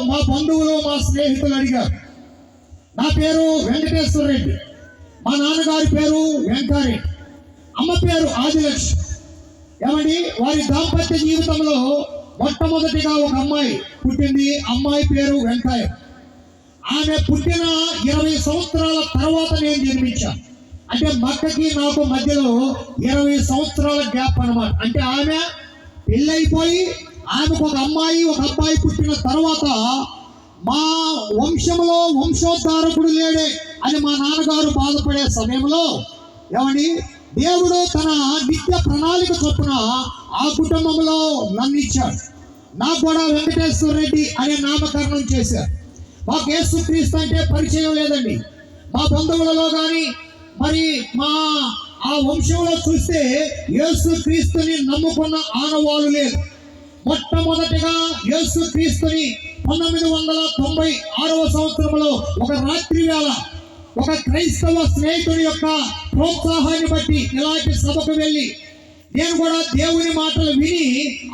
మా బంధువులు మా స్నేహితులు అడిగారు. నా పేరు వెంకటేశ్వర రెడ్డి, మా నాన్నగారి పేరు వెంకారెడ్డి, అమ్మ పేరు ఆదిలక్ష్మి. ఏమండి, వారి దాంపత్య జీవితంలో మొట్టమొదటిగా ఒక అమ్మాయి పుట్టింది. అమ్మాయి పేరు వెంకయ్య. ఆమె పుట్టిన 20 సంవత్సరాల తర్వాత నేను జన్మించాను. అంటే మక్కకి నాకు మధ్యలో 20 సంవత్సరాల గ్యాప్ అన్నమాట. అంటే ఆమె పెళ్ళైపోయి ఆమెకు ఒక అబ్బాయి పుట్టిన తర్వాత మా వంశంలో వంశోద్ధారకుడు లేడే అని మా నాన్నగారు బాధపడే సమయంలో ఏమండి, దేవుడు తన నిత్య ప్రణాళిక చొప్పున ఆ కుటుంబంలో నన్ను ఇచ్చాడు. నాకు కూడా వెంకటేశ్వర రెడ్డి అనే నామకరణం చేశారు. మాకు యేసుక్రీస్తు అంటే పరిచయం లేదండి. మా బంధువులలో కానీ మరి మా ఆ వంశంలో చూస్తే యేసుక్రీస్తుని నమ్ముకున్న ఆనవాళ్ళు లేదు. మొట్టమొదటిగా యేసుక్రీస్తుని 1996వ సంవత్సరంలో ఒక రాత్రి వేళ ఒక క్రైస్తవ స్నేహితుడి యొక్క ప్రోత్సాహాన్ని బట్టి ఇలాంటి సభకు వెళ్ళి నేను కూడా దేవుని మాటలు విని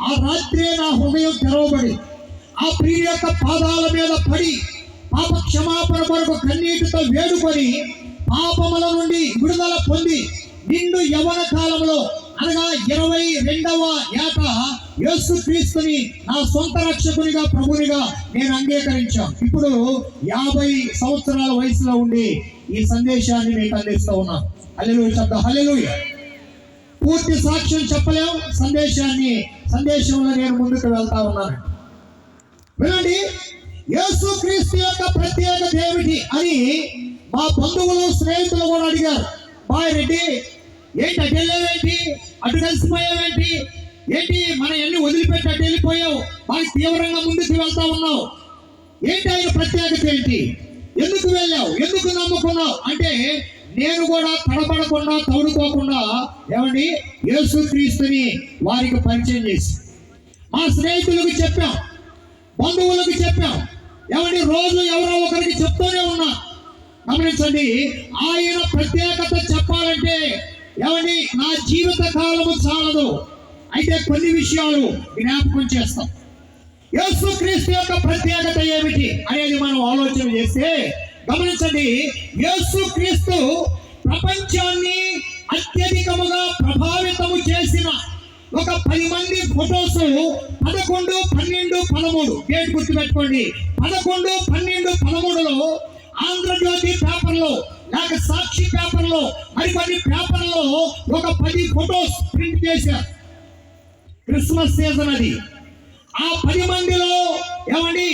ఆ రాత్రే నా హృదయం తెరవబడి ఆ ప్రియ యొక్క పాదాల మీద పడి పాప క్షమాపణ కొరకు కన్నీటితో వేడుకొని పాపముల నుండి విడుదల పొంది నిండు యవ్వన కాలంలో అనగా 22వ ఏట యేసుక్రీస్తుని నా సొంత రక్షకునిగా ప్రభునిగా నేను అంగీకరించాను. ఇప్పుడు 50 సంవత్సరాల వయసులో ఉండి ఈ సందేశాన్ని మీకు అందిస్తూ ఉన్నాను. హల్లెలూయా శబ్ద హల్లెలూయా. పూర్తి సాక్ష్యం చెప్పలేం, సందేశంలో నేను ముందుకు వెళ్తా ఉన్నాను. వినండి, యేసుక్రీస్తు యొక్క ప్రత్యేకత ఏమిటి అని మా బంధువులు స్నేహితులు కూడా అడిగారు. బాయ్ రెడ్డి, ఏంటి అటు వెళ్ళావేంటి, అటు కలిసిపోయావేంటి, ఏంటి మన ఎన్ని వదిలిపెట్టి అటు వెళ్ళిపోయావు, బాగా తీవ్రంగా ముందుకు వెళ్తా ఉన్నావు, ఏంటి ఆయన ప్రత్యేకత ఏంటి, ఎందుకు వెళ్ళావు, ఎందుకు నమ్ముకున్నావు అంటే నేను కూడా తడబడకుండా తౌడుకోకుండా ఏమండి యేసుక్రీస్తుని వారికి పరిచయం చేసి మా స్నేహితులకు చెప్పాం, బంధువులకు చెప్పాం. ఏమండి రోజు ఎవరో ఒకరికి చెప్తూనే ఉన్నా. గమనించండి, ఆయన ప్రత్యేకత చెప్పాలంటే ఏమండి నా జీవిత కాలము చాలదు. అయితే కొన్ని విషయాలు జ్ఞాపకం చేస్తాం. యేసుక్రీస్తు యొక్క ప్రత్యేకత ఏమిటి అనేది మనం ఆలోచన చేస్తే గమనించండి, యేసుక్రీస్తు ప్రపంచాన్ని అత్యధికముగా ప్రభావితము చేసిన ఒక 10 మంది ఫొటోస్ 11, 12, 13 డేట్ గుర్తుపెట్టుకోండి. 11, 12, 13లో ఆంధ్రజ్యోతి పేపర్లో లేక సాక్షి పేపర్లో మరికొన్ని పేపర్లో ఒక 10 ఫొటోస్ ప్రింట్ చేశారు. క్రిస్మస్ సీజన్ అది. ఆ 10 మందిలో ఏమండి